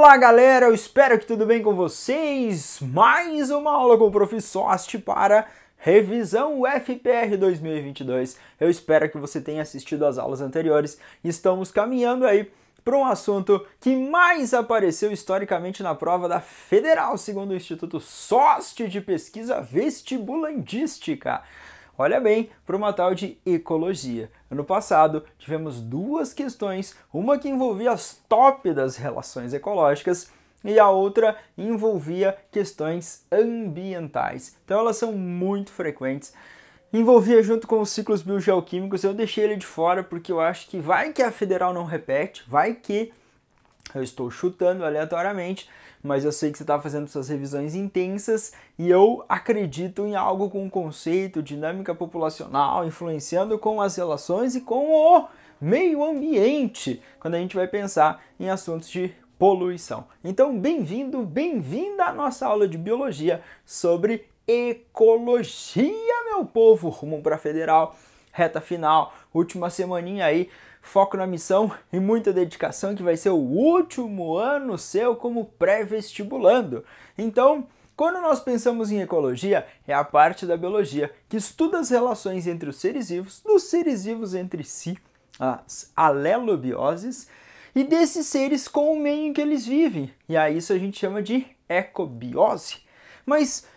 Olá galera, eu espero que tudo bem com vocês. Mais uma aula com o Prof. Sost para revisão UFPR 2022. Eu espero que você tenha assistido às aulas anteriores. Estamos caminhando aí para um assunto que mais apareceu historicamente na prova da Federal, segundo o Instituto Sost de Pesquisa Vestibulandística. Olha bem, para uma tal de ecologia. Ano passado, tivemos duas questões, uma que envolvia as top das relações ecológicas e a outra envolvia questões ambientais. Então elas são muito frequentes. Envolvia junto com os ciclos biogeoquímicos, eu deixei ele de fora porque eu acho que vai que a Federal não repete, vai que eu estou chutando aleatoriamente, mas eu sei que você está fazendo suas revisões intensas e eu acredito em algo com o conceito, dinâmica populacional, influenciando com as relações e com o meio ambiente, quando a gente vai pensar em assuntos de poluição. Então, bem-vindo, bem-vinda à nossa aula de biologia sobre ecologia, meu povo, rumo para a Federal, reta final, última semaninha aí, foco na missão e muita dedicação, que vai ser o último ano seu como pré-vestibulando. Então, quando nós pensamos em ecologia, é a parte da biologia que estuda as relações entre os seres vivos, dos seres vivos entre si, as alelobioses, e desses seres com o meio em que eles vivem. E a isso a gente chama de ecobiose. Mas,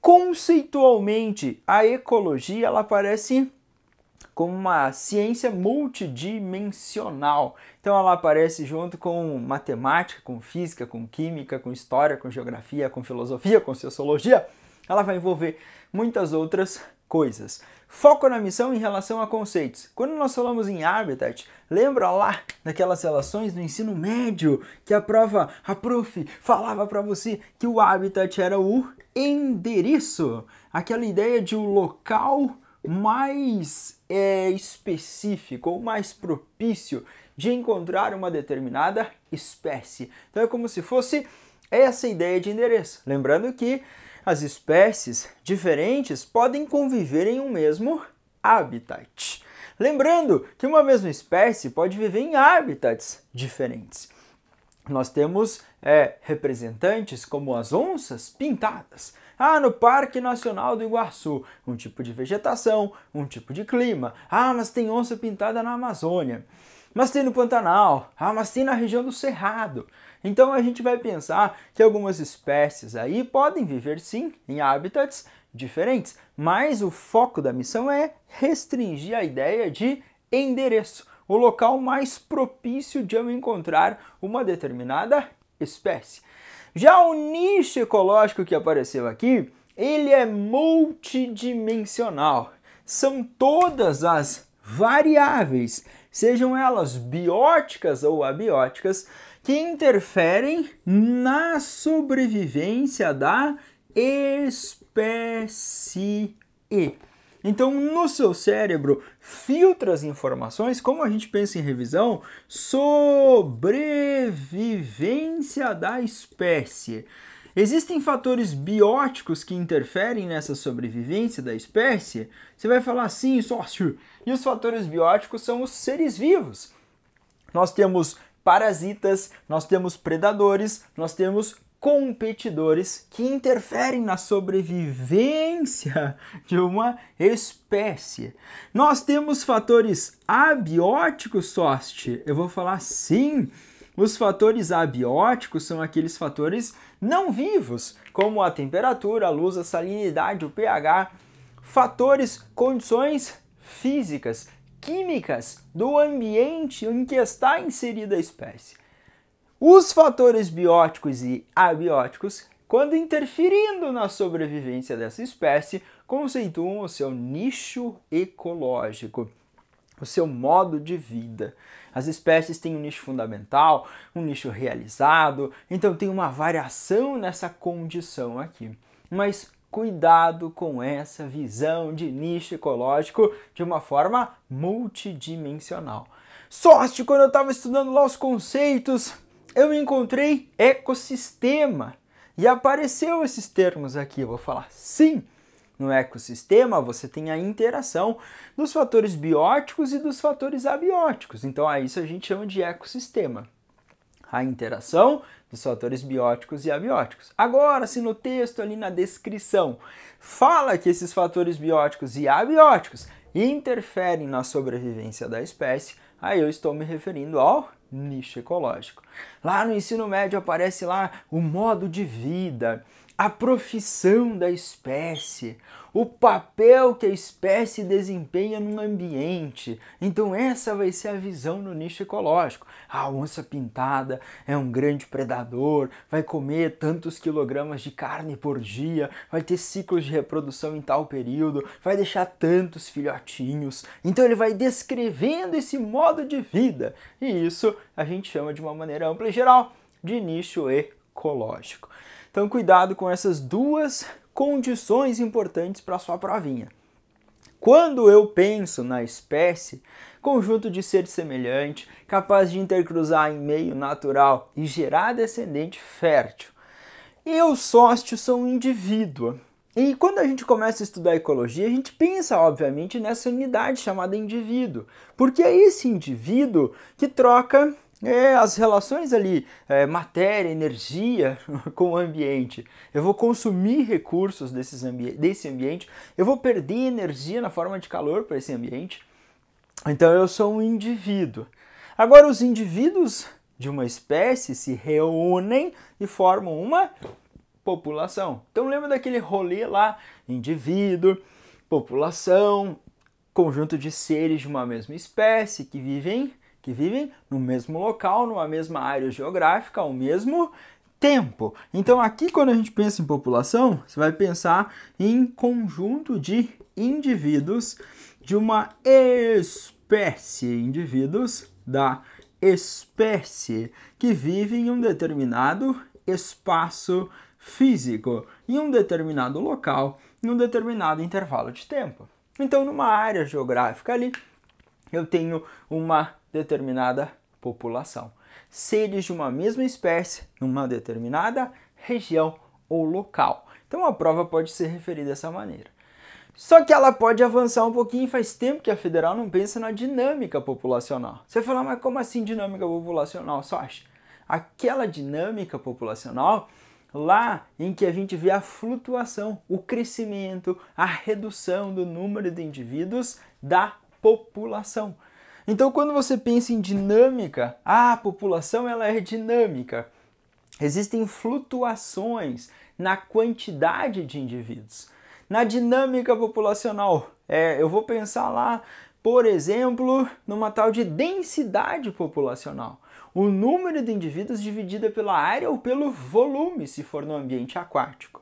conceitualmente, a ecologia ela aparece como uma ciência multidimensional. Então ela aparece junto com matemática, com física, com química, com história, com geografia, com filosofia, com sociologia. Ela vai envolver muitas outras coisas. Foco na missão em relação a conceitos. Quando nós falamos em habitat, lembra lá daquelas relações do ensino médio que a prof falava para você que o habitat era o endereço, aquela ideia de um local mais específico ou mais propício de encontrar uma determinada espécie. Então é como se fosse essa ideia de endereço. Lembrando que as espécies diferentes podem conviver em um mesmo habitat. Lembrando que uma mesma espécie pode viver em habitats diferentes. Nós temos representantes como as onças pintadas. No Parque Nacional do Iguaçu, um tipo de vegetação, um tipo de clima. Mas tem onça pintada na Amazônia. Mas tem no Pantanal. Mas tem na região do Cerrado. Então a gente vai pensar que algumas espécies aí podem viver sim em habitats diferentes, mas o foco da missão é restringir a ideia de endereço, o local mais propício de eu encontrar uma determinada espécie. Já o nicho ecológico que apareceu aqui, ele é multidimensional. São todas as variáveis, sejam elas bióticas ou abióticas, que interferem na sobrevivência da espécie. Então, no seu cérebro, filtra as informações, como a gente pensa em revisão, sobrevivência da espécie. Existem fatores bióticos que interferem nessa sobrevivência da espécie? Você vai falar assim, sócio, e os fatores bióticos são os seres vivos. Nós temos parasitas, nós temos predadores, nós temos competidores que interferem na sobrevivência de uma espécie. Nós temos fatores abióticos, Sost? Eu vou falar sim. Os fatores abióticos são aqueles fatores não vivos, como a temperatura, a luz, a salinidade, o pH, fatores, condições físicas, químicas do ambiente em que está inserida a espécie. Os fatores bióticos e abióticos, quando interferindo na sobrevivência dessa espécie, conceituam o seu nicho ecológico, o seu modo de vida. As espécies têm um nicho fundamental, um nicho realizado, então tem uma variação nessa condição aqui. Mas cuidado com essa visão de nicho ecológico de uma forma multidimensional. Sost, quando eu estava estudando lá os conceitos, eu encontrei ecossistema e apareceu esses termos aqui. Eu vou falar sim. No ecossistema você tem a interação dos fatores bióticos e dos fatores abióticos. Então a isso a gente chama de ecossistema. a interação dos fatores bióticos e abióticos. Agora, se no texto ali na descrição fala que esses fatores bióticos e abióticos interferem na sobrevivência da espécie, aí eu estou me referindo ao nicho ecológico. Lá no ensino médio aparece lá o modo de vida, a profissão da espécie, o papel que a espécie desempenha no ambiente. Então essa vai ser a visão no nicho ecológico. A onça pintada é um grande predador, vai comer tantos quilogramas de carne por dia, vai ter ciclos de reprodução em tal período, vai deixar tantos filhotinhos. Então ele vai descrevendo esse modo de vida. E isso a gente chama de uma maneira ampla e geral de nicho ecológico. Então cuidado com essas duas condições importantes para a sua provinha. Quando eu penso na espécie, conjunto de ser semelhante, capaz de intercruzar em meio natural e gerar descendente fértil, eusóstio são um indivíduo. E quando a gente começa a estudar ecologia, a gente pensa, obviamente, nessa unidade chamada indivíduo, porque é esse indivíduo que troca as relações ali, matéria, energia com o ambiente. Eu vou consumir recursos desse ambiente, eu vou perder energia na forma de calor para esse ambiente. Então eu sou um indivíduo. Agora os indivíduos de uma espécie se reúnem e formam uma população. Então lembra daquele rolê lá, indivíduo, população, conjunto de seres de uma mesma espécie que vivem no mesmo local, numa mesma área geográfica, ao mesmo tempo. Então aqui quando a gente pensa em população, você vai pensar em conjunto de indivíduos de uma espécie, indivíduos da espécie que vivem em um determinado espaço físico, em um determinado local, em um determinado intervalo de tempo. Então numa área geográfica ali, eu tenho uma determinada população. Seres de uma mesma espécie, numa determinada região ou local. Então a prova pode ser referida dessa maneira. Só que ela pode avançar um pouquinho, faz tempo que a federal não pensa na dinâmica populacional. Você fala, mas como assim dinâmica populacional, Sasha? Aquela dinâmica populacional lá em que a gente vê a flutuação, o crescimento, a redução do número de indivíduos da população. Então, quando você pensa em dinâmica, a população ela é dinâmica. Existem flutuações na quantidade de indivíduos. Na dinâmica populacional, eu vou pensar lá, por exemplo, numa tal de densidade populacional. O número de indivíduos dividido pela área ou pelo volume, se for no ambiente aquático.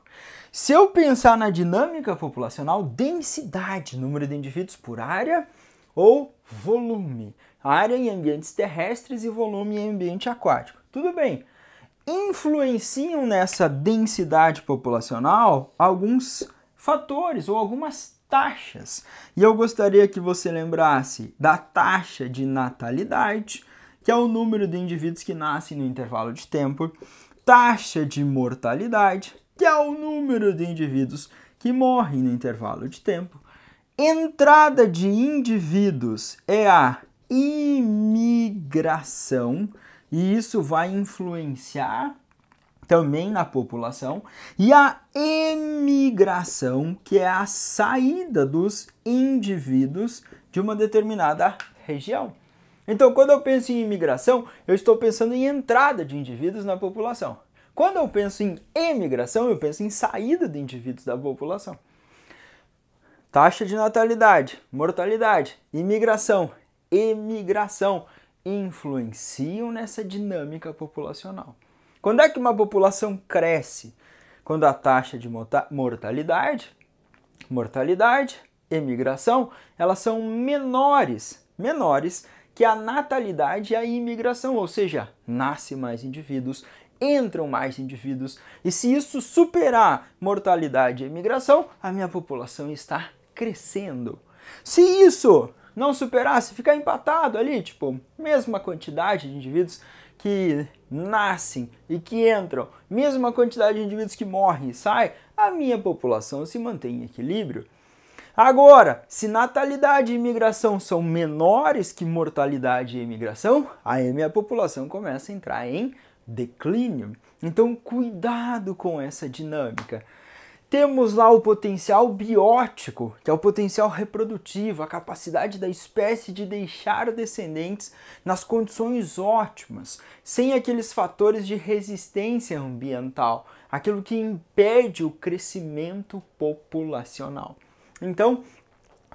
Se eu pensar na dinâmica populacional, densidade, número de indivíduos por área ou volume. Área em ambientes terrestres e volume em ambiente aquático. Tudo bem. Influenciam nessa densidade populacional alguns fatores ou algumas taxas. E eu gostaria que você lembrasse da taxa de natalidade, que é o número de indivíduos que nascem no intervalo de tempo, taxa de mortalidade, que é o número de indivíduos que morrem no intervalo de tempo. Entrada de indivíduos é a imigração, e isso vai influenciar também na população, e a emigração, que é a saída dos indivíduos de uma determinada região. Então, quando eu penso em imigração, eu estou pensando em entrada de indivíduos na população. Quando eu penso em emigração, eu penso em saída de indivíduos da população. Taxa de natalidade, mortalidade, imigração, emigração influenciam nessa dinâmica populacional. Quando é que uma população cresce? Quando a taxa de mortalidade, emigração, elas são menores que a natalidade e a imigração, ou seja, nasce mais indivíduos, entram mais indivíduos, e se isso superar mortalidade e imigração, a minha população está crescendo. Se isso não superar, se ficar empatado ali, tipo, mesma quantidade de indivíduos que nascem e que entram, mesma quantidade de indivíduos que morrem e saem, a minha população se mantém em equilíbrio. Agora, se natalidade e imigração são menores que mortalidade e imigração, aí a população começa a entrar em declínio. Então, cuidado com essa dinâmica. Temos lá o potencial biótico, que é o potencial reprodutivo, a capacidade da espécie de deixar descendentes nas condições ótimas, sem aqueles fatores de resistência ambiental, aquilo que impede o crescimento populacional. Então,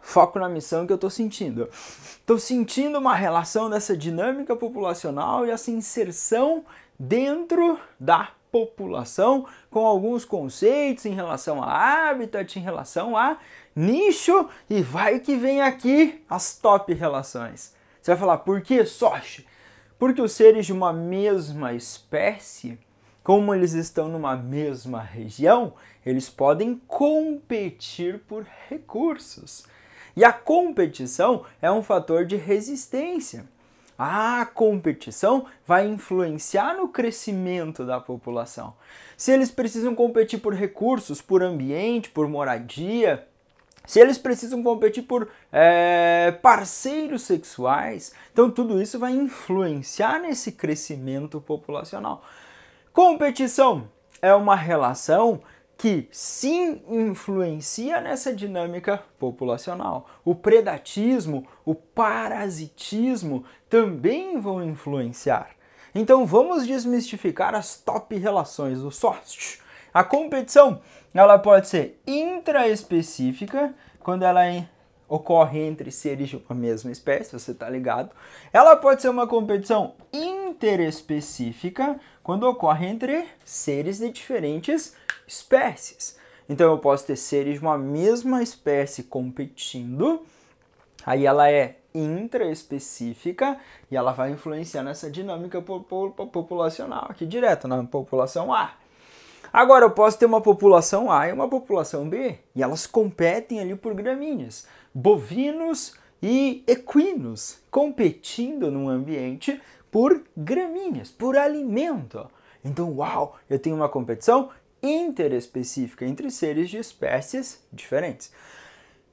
foco na missão que eu estou sentindo. Estou sentindo uma relação dessa dinâmica populacional e essa inserção dentro da população com alguns conceitos em relação a habitat, em relação a nicho, e vai que vem aqui as top relações. Você vai falar, por que, Sochi? Porque os seres de uma mesma espécie, como eles estão numa mesma região, eles podem competir por recursos. E a competição é um fator de resistência. A competição vai influenciar no crescimento da população. Se eles precisam competir por recursos, por ambiente, por moradia, se eles precisam competir por parceiros sexuais, então tudo isso vai influenciar nesse crescimento populacional. Competição é uma relação que sim influencia nessa dinâmica populacional. O predatismo, o parasitismo também vão influenciar. Então vamos desmistificar as top relações do SOST. A competição, ela pode ser intraespecífica, quando ela ocorre entre seres de uma mesma espécie, você tá ligado? Ela pode ser uma competição interespecífica, quando ocorre entre seres de diferentes espécies. Então eu posso ter seres de uma mesma espécie competindo, aí ela é intraespecífica e ela vai influenciar nessa dinâmica populacional aqui direto na população A. Agora eu posso ter uma população A e uma população B e elas competem ali por gramíneas, bovinos e equinos, competindo num ambiente por gramíneas, por alimento. Então, uau, eu tenho uma competição interespecífica entre seres de espécies diferentes.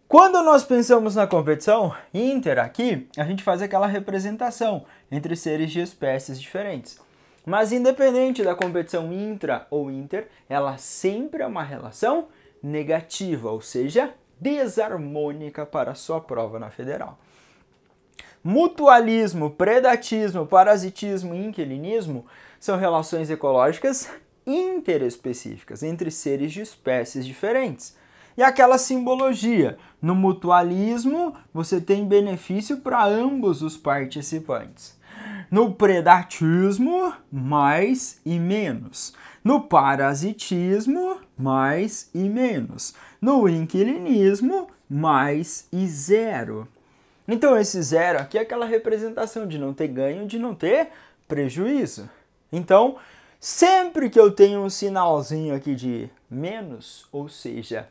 Quando nós pensamos na competição inter aqui, a gente faz aquela representação entre seres de espécies diferentes. Mas independente da competição intra ou inter, ela sempre é uma relação negativa, ou seja, desarmônica para a sua prova na federal. Mutualismo, predatismo, parasitismo e inquilinismo são relações ecológicas interespecíficas entre seres de espécies diferentes. E aquela simbologia, no mutualismo você tem benefício para ambos os participantes. No predatismo, mais e menos. No parasitismo, mais e menos. No inquilinismo, mais e zero. Então esse zero aqui é aquela representação de não ter ganho, de não ter prejuízo. Então, sempre que eu tenho um sinalzinho aqui de menos, ou seja,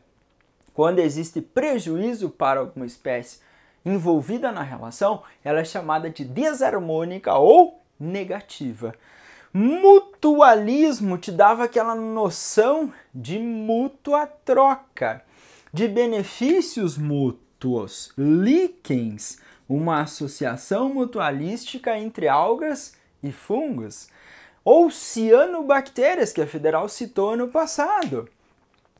quando existe prejuízo para alguma espécie envolvida na relação, ela é chamada de desarmônica ou negativa. Mutualismo te dava aquela noção de mútua troca, de benefícios mútuos. Líquens, uma associação mutualística entre algas e fungos. Ou cianobactérias, que a Federal citou ano passado.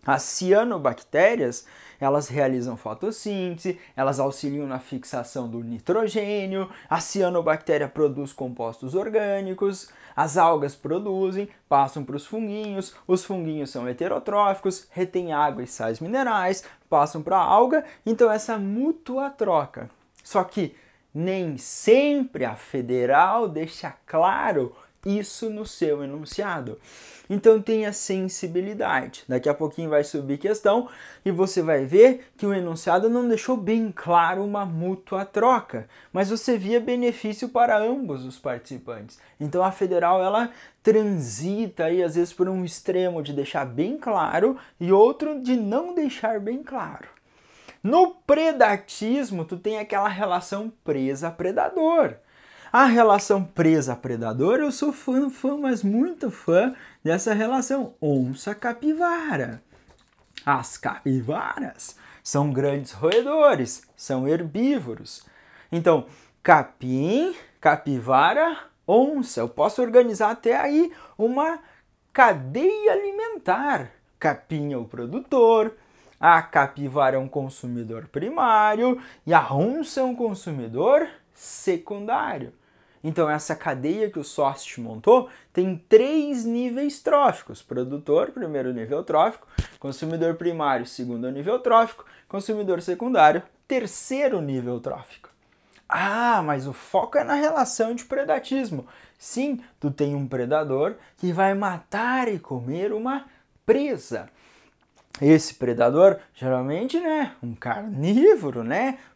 As cianobactérias, elas realizam fotossíntese, elas auxiliam na fixação do nitrogênio, a cianobactéria produz compostos orgânicos, as algas produzem, passam para os funguinhos são heterotróficos, retêm água e sais minerais, passam para a alga, então essa mútua troca. Só que nem sempre a Federal deixa claro isso no seu enunciado. Então tenha sensibilidade. Daqui a pouquinho vai subir questão e você vai ver que o enunciado não deixou bem claro uma mútua troca, mas você via benefício para ambos os participantes. Então a Federal ela transita aí às vezes por um extremo de deixar bem claro e outro de não deixar bem claro. No predatismo, tu tem aquela relação presa-predador. A relação presa-predador, eu sou fã, mas muito fã dessa relação onça-capivara. As capivaras são grandes roedores, são herbívoros. Então, capim, capivara, onça. Eu posso organizar até aí uma cadeia alimentar. Capim é o produtor, a capivara é um consumidor primário e a onça é um consumidor secundário. Então essa cadeia que o SOST montou tem 3 níveis tróficos. Produtor, primeiro nível trófico, consumidor primário, segundo nível trófico, consumidor secundário, terceiro nível trófico. Ah, mas o foco é na relação de predatismo. Sim, tu tem um predador que vai matar e comer uma presa. Esse predador, geralmente, um carnívoro,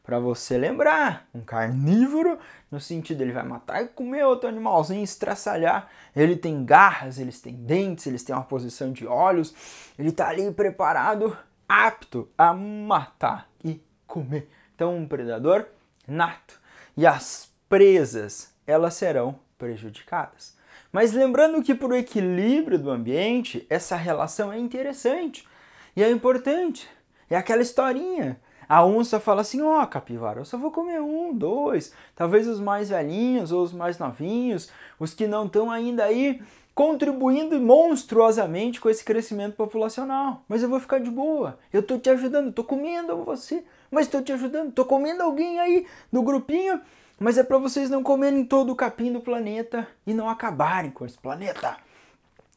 para você lembrar, um carnívoro, no sentido ele vai matar e comer outro animalzinho, estraçalhar. Ele tem garras, eles têm dentes, eles têm uma posição de olhos, ele está ali preparado, apto a matar e comer. Então, um predador nato. E as presas, elas serão prejudicadas. Mas lembrando que para o equilíbrio do ambiente, essa relação é interessante. E é importante, é aquela historinha. A onça fala assim, capivara, eu só vou comer 1, 2, talvez os mais velhinhos ou os mais novinhos, os que não estão ainda aí contribuindo monstruosamente com esse crescimento populacional. Mas eu vou ficar de boa, eu estou te ajudando, estou comendo você, mas estou te ajudando, estou comendo alguém aí do grupinho, mas é para vocês não comerem todo o capim do planeta e não acabarem com esse planeta.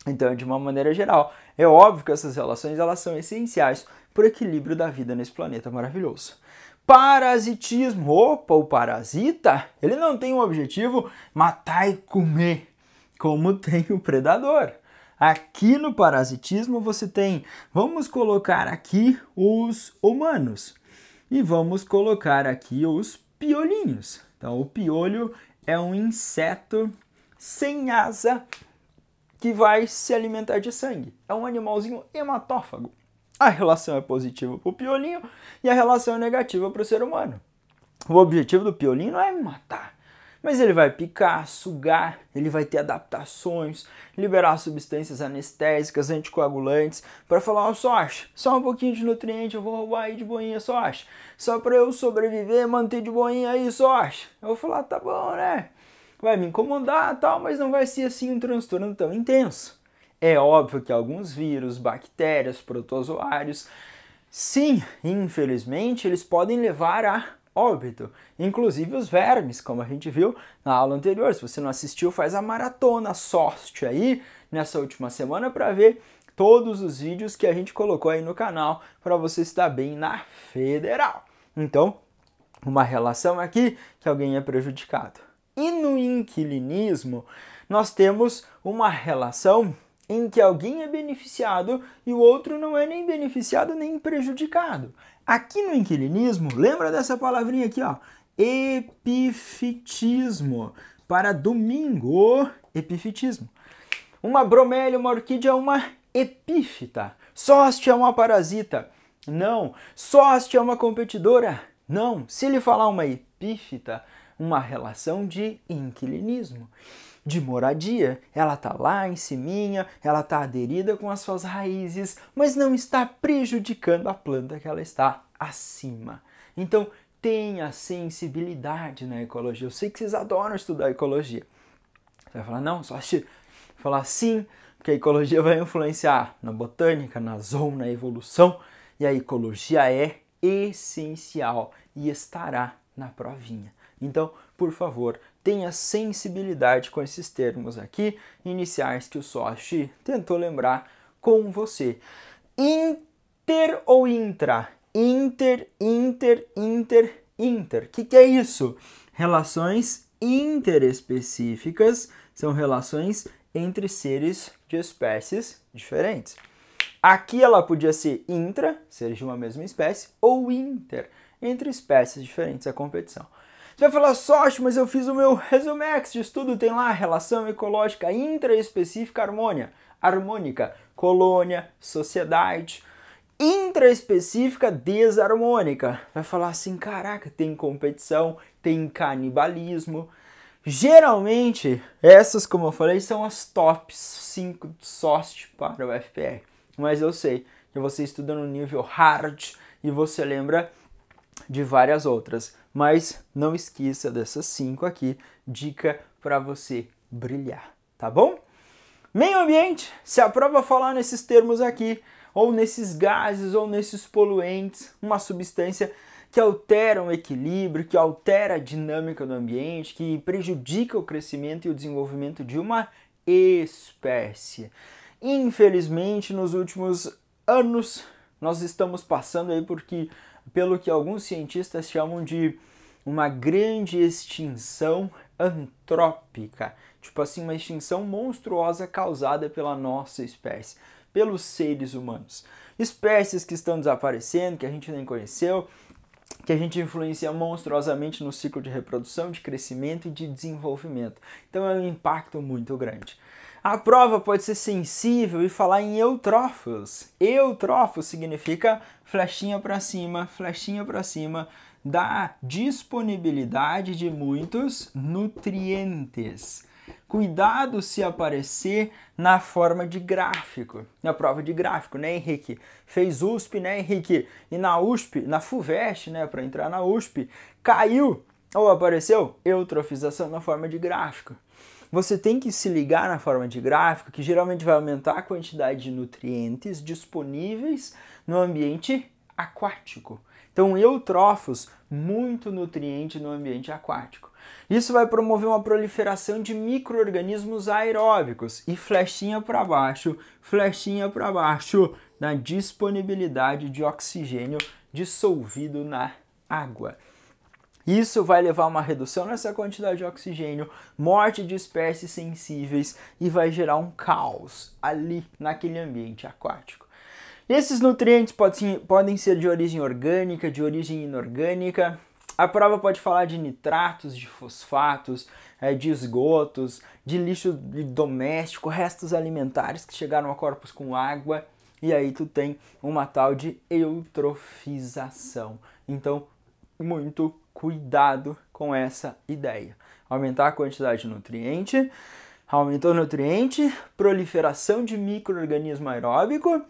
Então, de uma maneira geral, é óbvio que essas relações elas são essenciais para o equilíbrio da vida nesse planeta maravilhoso. Parasitismo. O parasita, ele não tem um objetivo matar e comer, como tem o predador. Aqui no parasitismo você tem, vamos colocar aqui os humanos e vamos colocar aqui os piolinhos. Então, o piolho é um inseto sem asa, que vai se alimentar de sangue. É um animalzinho hematófago. A relação é positiva para o piolinho e a relação é negativa para o ser humano. O objetivo do piolinho não é matar, mas ele vai picar, sugar, ele vai ter adaptações, liberar substâncias anestésicas, anticoagulantes, para falar, SOST, só um pouquinho de nutriente, eu vou roubar aí de boinha, SOST. Só para eu sobreviver, manter de boinha aí, SOST. Eu vou falar, tá bom, vai me incomodar e tal, mas não vai ser assim um transtorno tão intenso. É óbvio que alguns vírus, bactérias, protozoários, sim, infelizmente, eles podem levar a óbito. Inclusive os vermes, como a gente viu na aula anterior. Se você não assistiu, faz a maratona SOST aí nessa última semana para ver todos os vídeos que a gente colocou aí no canal para você estar bem na federal. Então, uma relação aqui que alguém é prejudicado. E no inquilinismo, nós temos uma relação em que alguém é beneficiado e o outro não é nem beneficiado nem prejudicado. Aqui no inquilinismo, lembra dessa palavrinha aqui, epifitismo. Para domingo, epifitismo. Uma bromélia, uma orquídea é uma epífita. SOST é uma parasita. Não. SOST é uma competidora. Não. Se ele falar uma epífita, uma relação de inquilinismo, de moradia. Ela está lá em ciminha, ela está aderida com as suas raízes, mas não está prejudicando a planta que ela está acima. Então, tenha sensibilidade na ecologia. Eu sei que vocês adoram estudar ecologia. Você vai falar, não, só falar sim, porque a ecologia vai influenciar na botânica, na zona, na evolução, e a ecologia é essencial e estará na provinha. Então, por favor, tenha sensibilidade com esses termos aqui, iniciais que o SOST tentou lembrar com você. Inter ou intra? Inter, inter, inter, inter. O que é isso? Relações interespecíficas são relações entre seres de espécies diferentes. Aqui ela podia ser intra, seres de uma mesma espécie, ou inter, entre espécies diferentes, a competição. Você vai falar, SOST, mas eu fiz o meu resumex de estudo, tem lá relação ecológica intraespecífica harmônica, colônia, sociedade, intraespecífica desarmônica. Vai falar assim, caraca, tem competição, tem canibalismo. Geralmente, essas, como eu falei, são as top 5 SOST para o FPR. Mas eu sei que você estuda no nível hard e você lembra de várias outras. Mas não esqueça dessas 5 aqui, dica para você brilhar, tá bom? Meio ambiente, se a prova falar nesses termos aqui, ou nesses gases, ou nesses poluentes, uma substância que altera o equilíbrio, que altera a dinâmica do ambiente, que prejudica o crescimento e o desenvolvimento de uma espécie. Infelizmente, nos últimos anos, nós estamos passando aí pelo que alguns cientistas chamam de uma grande extinção antrópica. Tipo assim, uma extinção monstruosa causada pela nossa espécie, pelos seres humanos. Espécies que estão desaparecendo, que a gente nem conheceu, que a gente influencia monstruosamente no ciclo de reprodução, de crescimento e de desenvolvimento. Então é um impacto muito grande. A prova pode ser sensível e falar em eutrófilos. Eutrófilo significa flechinha para cima da disponibilidade de muitos nutrientes. Cuidado se aparecer na forma de gráfico, na prova de gráfico, né, Henrique? Fez USP, né, Henrique? E na USP, na FUVEST, né, para entrar na USP, caiu ou apareceu eutrofização na forma de gráfico. Você tem que se ligar na forma de gráfico, que geralmente vai aumentar a quantidade de nutrientes disponíveis no ambiente aquático. Então, eutrófilos, muito nutriente no ambiente aquático. Isso vai promover uma proliferação de micro-organismos aeróbicos e flechinha para baixo na disponibilidade de oxigênio dissolvido na água. Isso vai levar a uma redução nessa quantidade de oxigênio, morte de espécies sensíveis e vai gerar um caos ali naquele ambiente aquático. Esses nutrientes podem ser de origem orgânica, de origem inorgânica. A prova pode falar de nitratos, de fosfatos, de esgotos, de lixo doméstico, restos alimentares que chegaram a corpos com água. E aí tu tem uma tal de eutrofização. Então, muito cuidado com essa ideia. Aumentar a quantidade de nutriente, aumentou o nutriente, proliferação de micro-organismo aeróbico,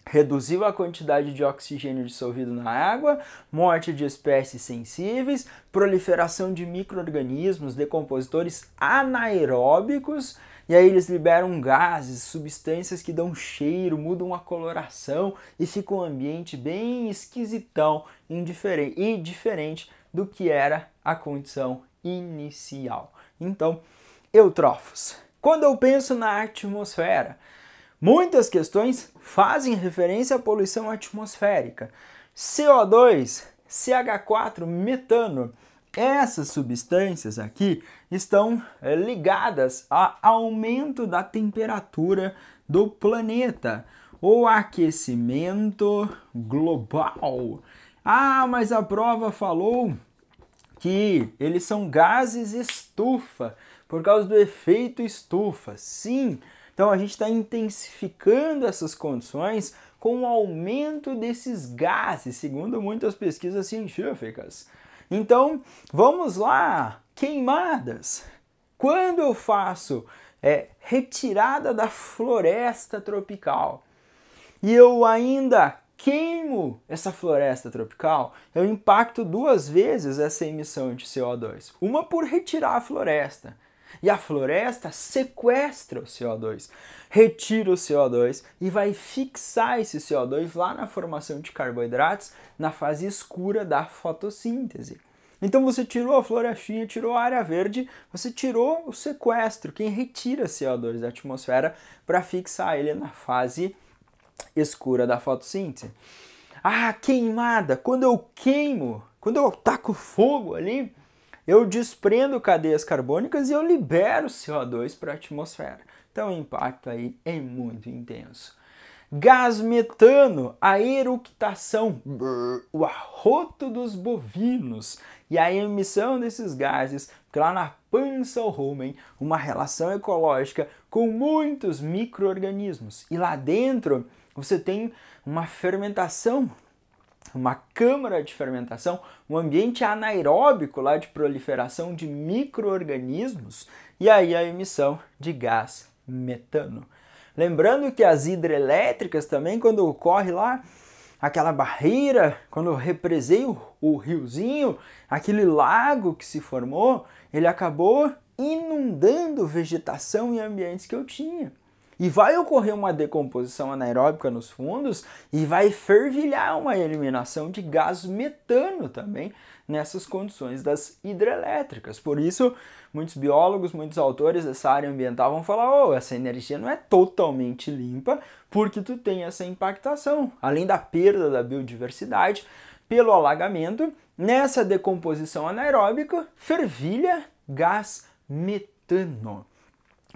reduziu a quantidade de oxigênio dissolvido na água, morte de espécies sensíveis, proliferação de micro-organismos decompositores anaeróbicos, e aí eles liberam gases, substâncias que dão cheiro, mudam a coloração e fica um ambiente bem esquisitão e diferente do que era a condição inicial. Então, eutrófilos. Quando eu penso na atmosfera, muitas questões fazem referência à poluição atmosférica. CO2, CH4, metano, essas substâncias aqui estão ligadas ao aumento da temperatura do planeta, ou aquecimento global. Ah, mas a prova falou que eles são gases estufa, por causa do efeito estufa. Sim, então a gente está intensificando essas condições com o aumento desses gases, segundo muitas pesquisas científicas. Então, vamos lá, queimadas. Quando eu faço retirada da floresta tropical e eu ainda queimo essa floresta tropical, eu impacto 2 vezes essa emissão de CO2. Uma por retirar a floresta. E a floresta sequestra o CO2, retira o CO2 e vai fixar esse CO2 lá na formação de carboidratos na fase escura da fotossíntese. Então você tirou a florestinha, tirou a área verde, você tirou o sequestro, quem retira CO2 da atmosfera para fixar ele na fase escura da fotossíntese. Ah, queimada! Quando eu queimo, quando eu taco fogo ali, eu desprendo cadeias carbônicas e eu libero CO2 para a atmosfera. Então o impacto aí é muito intenso. Gás metano, a eructação, o arroto dos bovinos e a emissão desses gases, porque lá na pança ao rumen, uma relação ecológica com muitos micro-organismos. E lá dentro você tem uma fermentação, uma câmara de fermentação, um ambiente anaeróbico lá de proliferação de micro-organismos e aí a emissão de gás metano. Lembrando que as hidrelétricas também, quando ocorre lá aquela barreira, quando eu represei o riozinho, aquele lago que se formou, ele acabou inundando vegetação e ambientes que eu tinha. E vai ocorrer uma decomposição anaeróbica nos fundos e vai fervilhar uma eliminação de gás metano também nessas condições das hidrelétricas. Por isso, muitos biólogos, muitos autores dessa área ambiental vão falar: essa energia não é totalmente limpa porque tu tem essa impactação. Além da perda da biodiversidade pelo alagamento, nessa decomposição anaeróbica fervilha gás metano.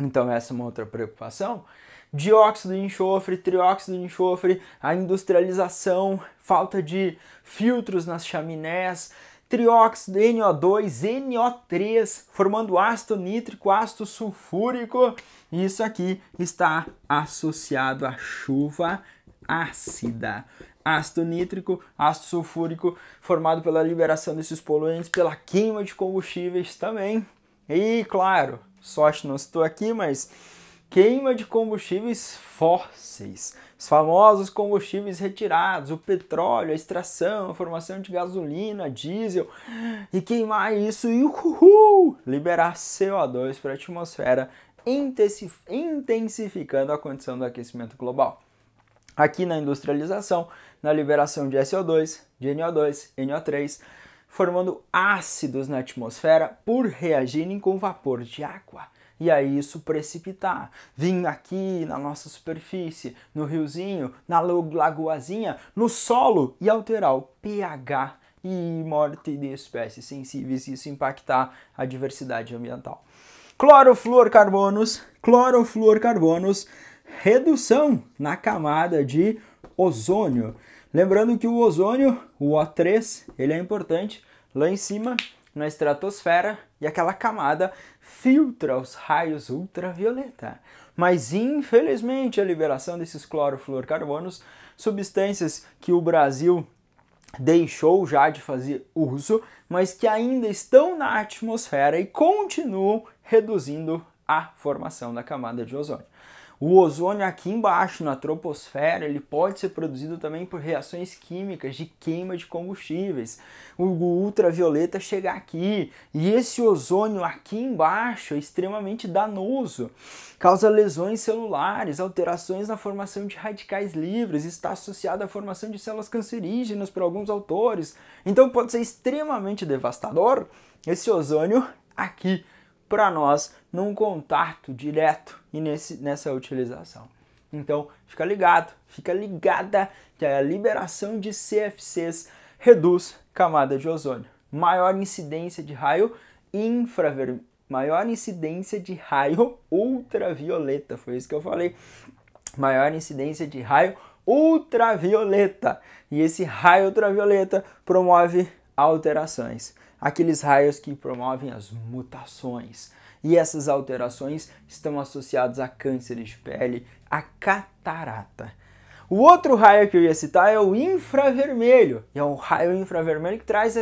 Então essa é uma outra preocupação. Dióxido de enxofre, trióxido de enxofre, a industrialização, falta de filtros nas chaminés, trióxido, NO2, NO3, formando ácido nítrico, ácido sulfúrico. Isso aqui está associado à chuva ácida. Ácido nítrico, ácido sulfúrico, formado pela liberação desses poluentes, pela queima de combustíveis também. E, claro, sorte não estou aqui, mas queima de combustíveis fósseis, os famosos combustíveis retirados, o petróleo, a extração, a formação de gasolina, diesel, e queimar isso e liberar CO2 para a atmosfera, intensificando a condição do aquecimento global. Aqui na industrialização, na liberação de SO2, de NO2, NO3, formando ácidos na atmosfera por reagirem com vapor de água. E aí isso precipitar, vir aqui na nossa superfície, no riozinho, na lagoazinha, no solo e alterar o pH e morte de espécies sensíveis e isso impactar a diversidade ambiental. Clorofluorcarbonos, redução na camada de ozônio. Lembrando que o ozônio, o O3, ele é importante lá em cima, na estratosfera, e aquela camada filtra os raios ultravioleta. Mas, infelizmente, a liberação desses clorofluorcarbonos, substâncias que o Brasil deixou já de fazer uso, mas que ainda estão na atmosfera e continuam reduzindo a formação da camada de ozônio. O ozônio aqui embaixo, na troposfera, ele pode ser produzido também por reações químicas de queima de combustíveis. O ultravioleta chega aqui e esse ozônio aqui embaixo é extremamente danoso. Causa lesões celulares, alterações na formação de radicais livres, está associado à formação de células cancerígenas por alguns autores. Então pode ser extremamente devastador esse ozônio aqui para nós num contato direto e nessa utilização. Então, fica ligado, fica ligada que a liberação de CFCs reduz camada de ozônio. Maior incidência de raio infravermelho, maior incidência de raio ultravioleta, foi isso que eu falei. Maior incidência de raio ultravioleta. E esse raio ultravioleta promove alterações. Aqueles raios que promovem as mutações. E essas alterações estão associadas a cânceres de pele, a catarata. O outro raio que eu ia citar é o infravermelho. E é o raio infravermelho que traz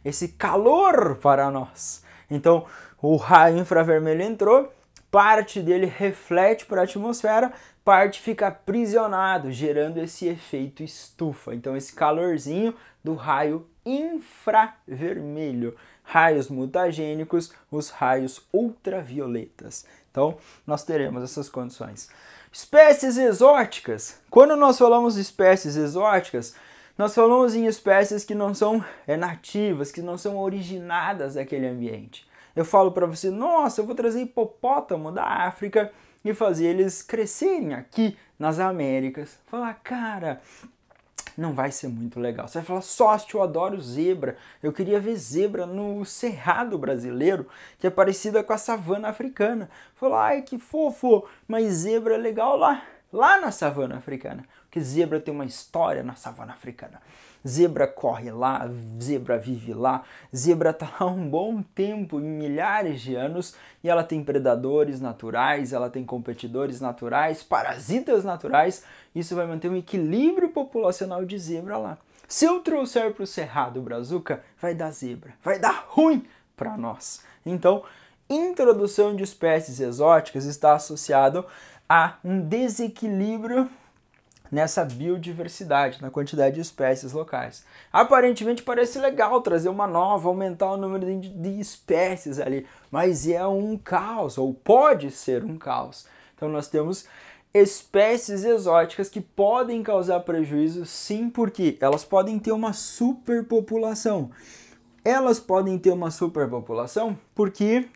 esse calor para nós. Então, o raio infravermelho entrou, parte dele reflete para a atmosfera, parte fica aprisionado, gerando esse efeito estufa. Então, esse calorzinho do raio infravermelho. Raios mutagênicos, os raios ultravioletas. Então, nós teremos essas condições. Espécies exóticas. Quando nós falamos de espécies exóticas, nós falamos em espécies que não são nativas, que não são originadas daquele ambiente. Eu falo para você, nossa, eu vou trazer hipopótamo da África e fazer eles crescerem aqui nas Américas. Falar, cara, não vai ser muito legal. Você vai falar, sócio, eu adoro zebra. Eu queria ver zebra no cerrado brasileiro, que é parecida com a savana africana. Falar, ai, que fofo, mas zebra é legal lá na savana africana. Porque zebra tem uma história na savana africana. Zebra corre lá, zebra vive lá, zebra está lá um bom tempo, em milhares de anos, e ela tem predadores naturais, ela tem competidores naturais, parasitas naturais. Isso vai manter um equilíbrio populacional de zebra lá. Se eu trouxer para o Cerrado Brazuca, vai dar zebra, vai dar ruim para nós. Então, introdução de espécies exóticas está associado a um desequilíbrio nessa biodiversidade, na quantidade de espécies locais. Aparentemente parece legal trazer uma nova, aumentar o número de espécies ali, mas é um caos, ou pode ser um caos. Então nós temos espécies exóticas que podem causar prejuízo, sim, porque elas podem ter uma superpopulação. Elas podem ter uma superpopulação porque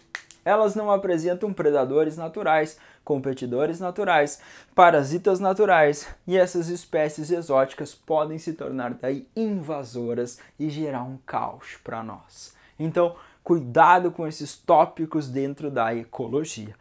elas não apresentam predadores naturais, competidores naturais, parasitas naturais, e essas espécies exóticas podem se tornar daí invasoras e gerar um caos para nós. Então, cuidado com esses tópicos dentro da ecologia.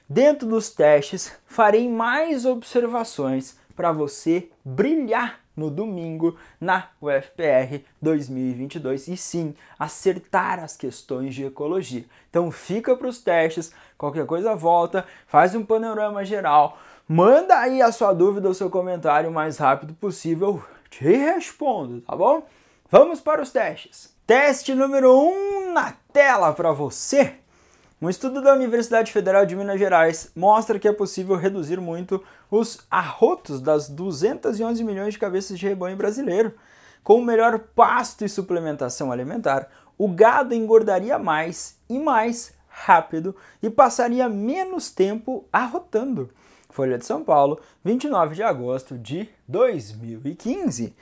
Dentro dos testes, farei mais observações para você brilhar no domingo na UFPR 2022 e sim, acertar as questões de ecologia. Então fica para os testes, qualquer coisa volta, faz um panorama geral, manda aí a sua dúvida ou seu comentário o mais rápido possível, te respondo, tá bom? Vamos para os testes. Teste número 1 na tela para você. Um estudo da Universidade Federal de Minas Gerais mostra que é possível reduzir muito os arrotos das 211 milhões de cabeças de rebanho brasileiro. Com o melhor pasto e suplementação alimentar, o gado engordaria mais e mais rápido e passaria menos tempo arrotando. Folha de São Paulo, 29 de agosto de 2015.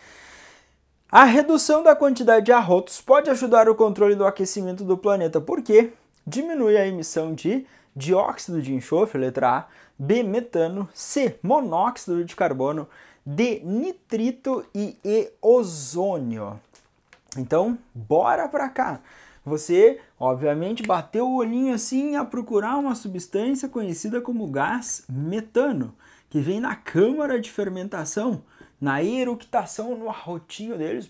A redução da quantidade de arrotos pode ajudar o controle do aquecimento do planeta, porque diminui a emissão de dióxido de enxofre, letra A, B, metano, C, monóxido de carbono, D, nitrito e E, ozônio. Então, bora pra cá. Você, obviamente, bateu o olhinho assim a procurar uma substância conhecida como gás metano, que vem na câmara de fermentação, na eructação, no arrotinho deles,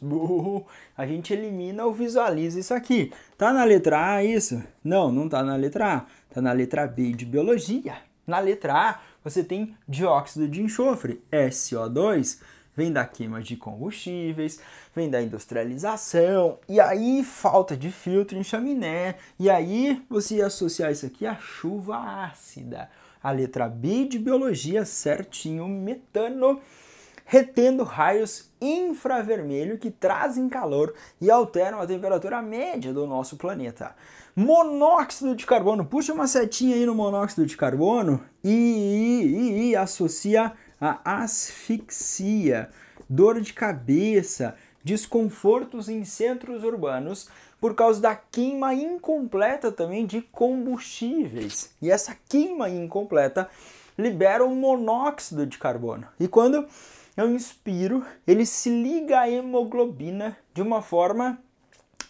a gente elimina ou visualiza isso aqui. Tá na letra A isso? Não, não tá na letra A. Tá na letra B de biologia. Na letra A, você tem dióxido de enxofre, SO2, vem da queima de combustíveis, vem da industrialização, e aí falta de filtro em chaminé, e aí você ia associar isso aqui à chuva ácida. A letra B de biologia, certinho, metano, retendo raios infravermelho que trazem calor e alteram a temperatura média do nosso planeta. Monóxido de carbono, puxa uma setinha aí no monóxido de carbono e associa a asfixia, dor de cabeça, desconfortos em centros urbanos por causa da queima incompleta também de combustíveis. E essa queima incompleta libera o monóxido de carbono. E quando eu inspiro, ele se liga à hemoglobina de uma forma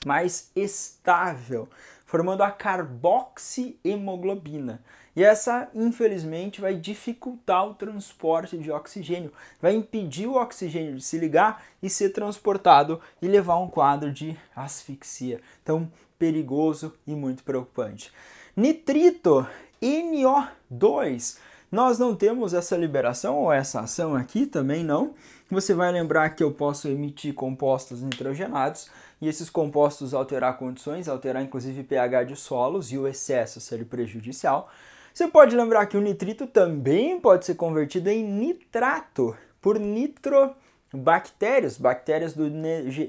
mais estável, formando a carboxihemoglobina. E essa, infelizmente, vai dificultar o transporte de oxigênio, vai impedir o oxigênio de se ligar e ser transportado e levar a um quadro de asfixia. Então, perigoso e muito preocupante. Nitrito, NO2. Nós não temos essa liberação ou essa ação aqui, também não. Você vai lembrar que eu posso emitir compostos nitrogenados e esses compostos alterar condições, alterar inclusive pH de solos e o excesso ser prejudicial. Você pode lembrar que o nitrito também pode ser convertido em nitrato por nitrobactérias, bactérias do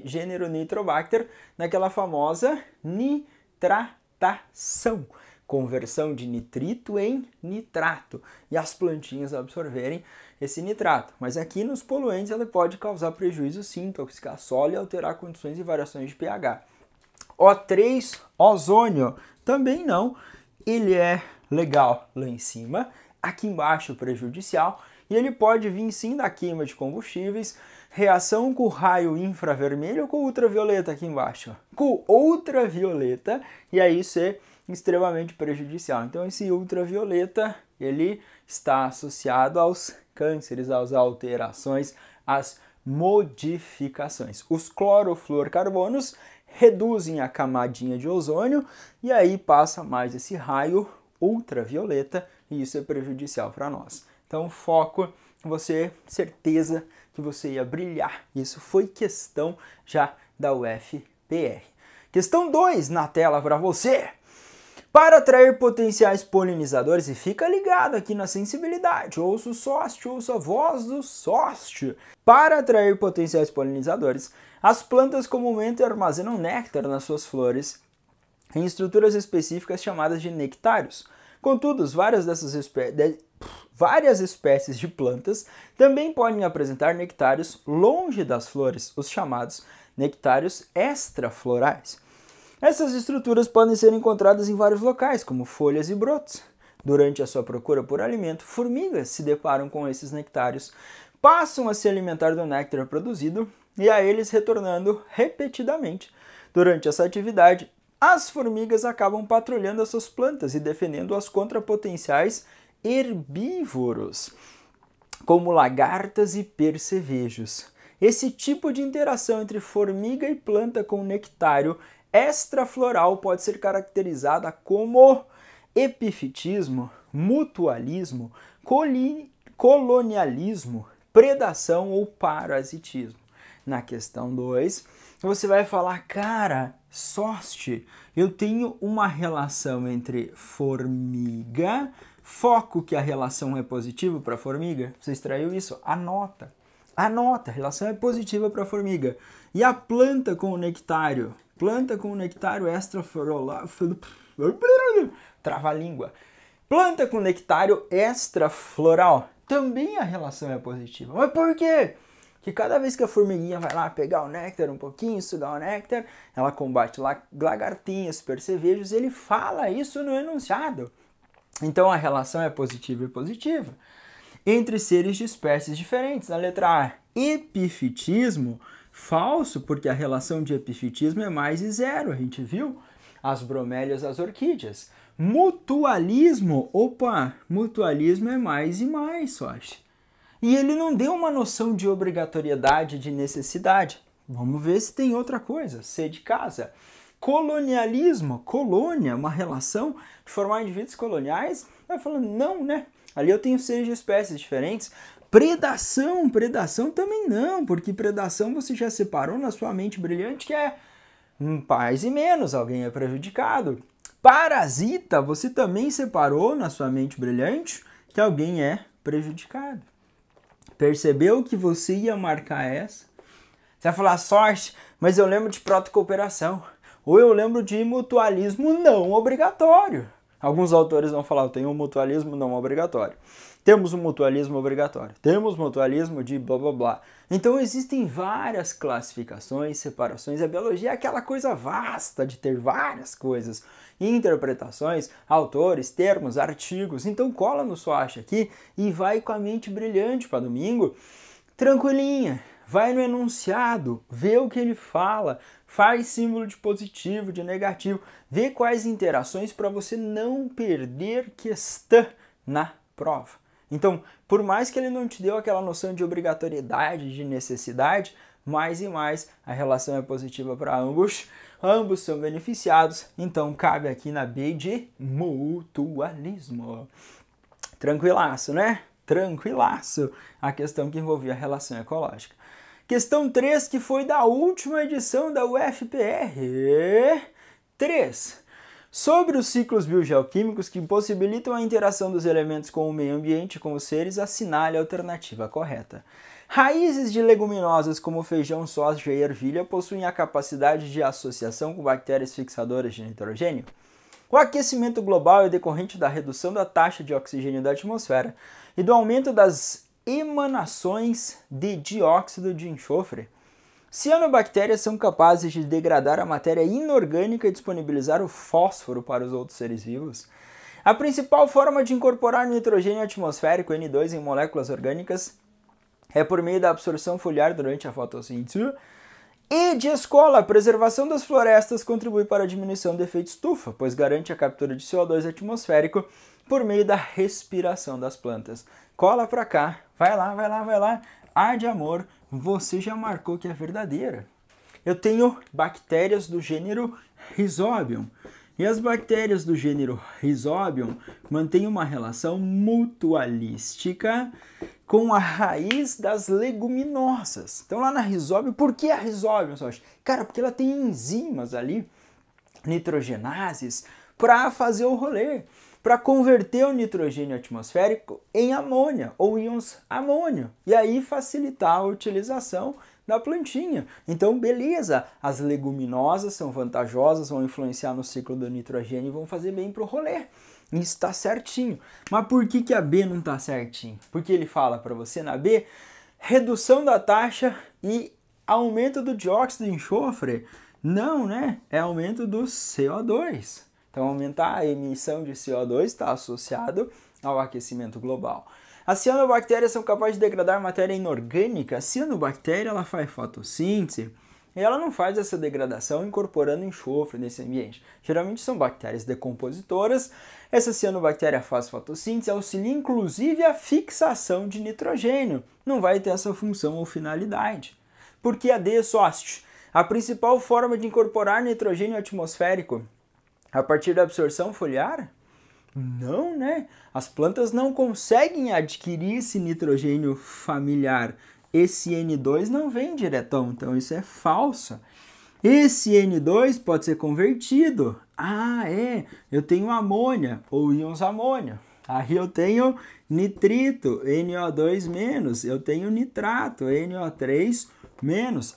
gênero Nitrobacter, naquela famosa nitratação. Conversão de nitrito em nitrato e as plantinhas absorverem esse nitrato. Mas aqui nos poluentes ela pode causar prejuízo sim, intoxicar solo e alterar condições e variações de pH. O3, ozônio, também não. Ele é legal lá em cima, aqui embaixo prejudicial, e ele pode vir sim da queima de combustíveis, reação com raio infravermelho ou com ultravioleta aqui embaixo. Com ultravioleta, e aí ser extremamente prejudicial. Então esse ultravioleta, ele está associado aos cânceres, às alterações, às modificações. Os clorofluorcarbonos reduzem a camadinha de ozônio e aí passa mais esse raio ultravioleta e isso é prejudicial para nós. Então foco, você, certeza que você ia brilhar. Isso foi questão já da UFPR. Questão 2 na tela para você. Para atrair potenciais polinizadores, e fica ligado aqui na sensibilidade, ouça o sócio, ouça a voz do sócio. Para atrair potenciais polinizadores, as plantas comumente armazenam néctar nas suas flores em estruturas específicas chamadas de nectários. Contudo, várias espécies de plantas também podem apresentar nectários longe das flores, os chamados nectários extraflorais. Essas estruturas podem ser encontradas em vários locais, como folhas e brotos. Durante a sua procura por alimento, formigas se deparam com esses nectários, passam a se alimentar do néctar produzido e a eles retornando repetidamente. Durante essa atividade, as formigas acabam patrulhando as suas plantas e defendendo-as contra potenciais herbívoros, como lagartas e percevejos. Esse tipo de interação entre formiga e planta com nectário extrafloral pode ser caracterizada como epifitismo, mutualismo, colonialismo, predação ou parasitismo. Na questão 2, você vai falar, cara, sócio, eu tenho uma relação entre formiga, foco que a relação é positiva para a formiga. Você extraiu isso? Anota. Anota, a relação é positiva para a formiga. E a planta com o nectário? Planta com nectário extrafloral. Trava-língua. Planta com nectário extrafloral. Também a relação é positiva. Mas por quê? Que cada vez que a formiguinha vai lá pegar o néctar um pouquinho, sugar o néctar, ela combate lagartinhas, percevejos, ele fala isso no enunciado. Então a relação é positiva e positiva. Entre seres de espécies diferentes. Na letra A, epifitismo. Falso, porque a relação de epifitismo é mais e zero, a gente viu? As bromélias, as orquídeas. Mutualismo, opa, mutualismo é mais e mais, sócio. E ele não deu uma noção de obrigatoriedade, de necessidade. Vamos ver se tem outra coisa, C de casa. Colonialismo, colônia, uma relação de formar indivíduos coloniais? Vai falando, não, né? Ali eu tenho seres de espécies diferentes. Predação, predação também não, porque predação você já separou na sua mente brilhante que é mais e menos, alguém é prejudicado. Parasita, você também separou na sua mente brilhante que alguém é prejudicado. Percebeu que você ia marcar essa? Você vai falar, sorte, mas eu lembro de protocooperação, ou eu lembro de mutualismo não obrigatório. Alguns autores vão falar, eu tenho um mutualismo não obrigatório. Temos um mutualismo obrigatório. Temos mutualismo de blá blá blá. Então existem várias classificações, separações. A biologia é aquela coisa vasta de ter várias coisas. Interpretações, autores, termos, artigos. Então cola no Swatch aqui e vai com a mente brilhante para domingo. Tranquilinha. Vai no enunciado, vê o que ele fala, faz símbolo de positivo, de negativo, vê quais interações para você não perder questão na prova. Então, por mais que ele não te deu aquela noção de obrigatoriedade, de necessidade, mais e mais a relação é positiva para ambos, ambos são beneficiados, então cabe aqui na B de mutualismo. Tranquilaço, né? Tranquilaço a questão que envolvia a relação ecológica. Questão 3, que foi da última edição da UFPR. 3. Sobre os ciclos biogeoquímicos que possibilitam a interação dos elementos com o meio ambiente e com os seres, assinale a alternativa correta. Raízes de leguminosas como feijão, soja e ervilha possuem a capacidade de associação com bactérias fixadoras de nitrogênio. O aquecimento global é decorrente da redução da taxa de oxigênio da atmosfera e do aumento das emanações de dióxido de enxofre. Cianobactérias são capazes de degradar a matéria inorgânica e disponibilizar o fósforo para os outros seres vivos. A principal forma de incorporar nitrogênio atmosférico N2 em moléculas orgânicas é por meio da absorção foliar durante a fotossíntese. E de escola, a preservação das florestas contribui para a diminuição do efeito estufa, pois garante a captura de CO2 atmosférico por meio da respiração das plantas. Cola pra cá, vai lá, vai lá, vai lá. A de amor, você já marcou que é verdadeira. Eu tenho bactérias do gênero Rhizobium. E as bactérias do gênero Rhizobium mantêm uma relação mutualística com a raiz das leguminosas. Então lá na Rhizobium, por que a Rhizobium? Cara, porque ela tem enzimas ali, nitrogenases, para fazer o rolê, para converter o nitrogênio atmosférico em amônia ou íons amônio e aí facilitar a utilização da plantinha. Então, beleza, as leguminosas são vantajosas, vão influenciar no ciclo do nitrogênio e vão fazer bem para o rolê. Isso está certinho. Mas por que a B não está certinho? Porque ele fala para você na B, redução da taxa e aumento do dióxido de enxofre. Não, né? É aumento do CO2. Então, aumentar a emissão de CO2 está associado ao aquecimento global. As cianobactérias são capazes de degradar matéria inorgânica. A cianobactéria ela faz fotossíntese e ela não faz essa degradação incorporando enxofre nesse ambiente. Geralmente são bactérias decompositoras. Essa cianobactéria faz fotossíntese, auxilia inclusive a fixação de nitrogênio. Não vai ter essa função ou finalidade. Por que a D, Sócio? A principal forma de incorporar nitrogênio atmosférico a partir da absorção foliar? Não, né? As plantas não conseguem adquirir esse nitrogênio familiar. Esse N2 não vem diretão, então isso é falso. Esse N2 pode ser convertido. Eu tenho amônia ou íons amônio. Aí eu tenho nitrito, NO2-, eu tenho nitrato, NO3-.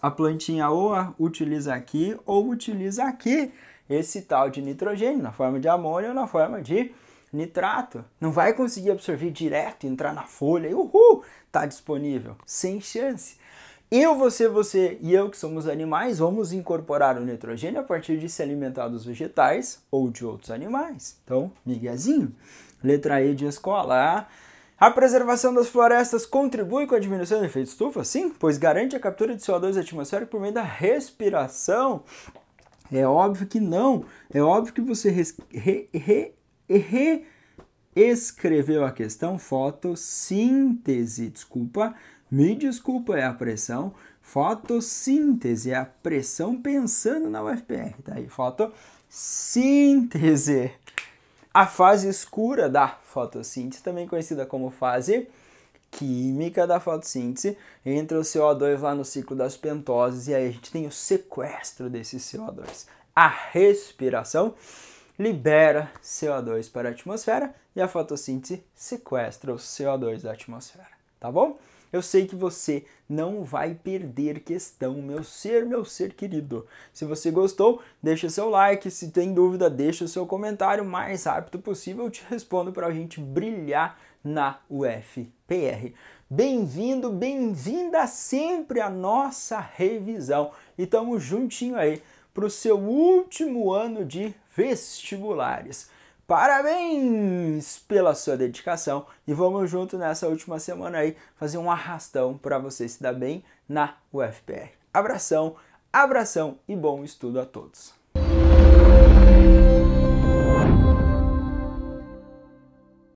A plantinha ou utiliza aqui ou utiliza aqui esse tal de nitrogênio, na forma de amônia ou na forma de nitrato. Não vai conseguir absorver direto, entrar na folha e tá disponível. Sem chance. Você e eu que somos animais, vamos incorporar o nitrogênio a partir de se alimentar dos vegetais ou de outros animais. Então, miguezinho. Letra E de escola. A preservação das florestas contribui com a diminuição do efeito estufa? Sim, pois garante a captura de CO2 atmosférico por meio da respiração. É óbvio que não. É óbvio que você reescreveu a questão fotossíntese. Me desculpa, é a pressão. Fotossíntese é a pressão pensando na UFPR. Tá aí, fotossíntese. A fase escura da fotossíntese, também conhecida como fase química da fotossíntese, entra o CO2 lá no ciclo das pentoses e aí a gente tem o sequestro desse CO2. A respiração libera CO2 para a atmosfera e a fotossíntese sequestra o CO2 da atmosfera, tá bom? Eu sei que você não vai perder questão, meu ser querido. Se você gostou, deixa seu like. Se tem dúvida, deixa o seu comentário. O mais rápido possível eu te respondo para a gente brilhar na UFPR. Bem-vindo, bem-vinda sempre à nossa revisão. E tamo juntinho aí para o seu último ano de vestibulares. Parabéns pela sua dedicação e vamos junto nessa última semana aí fazer um arrastão para você se dar bem na UFPR. Abração, abração e bom estudo a todos.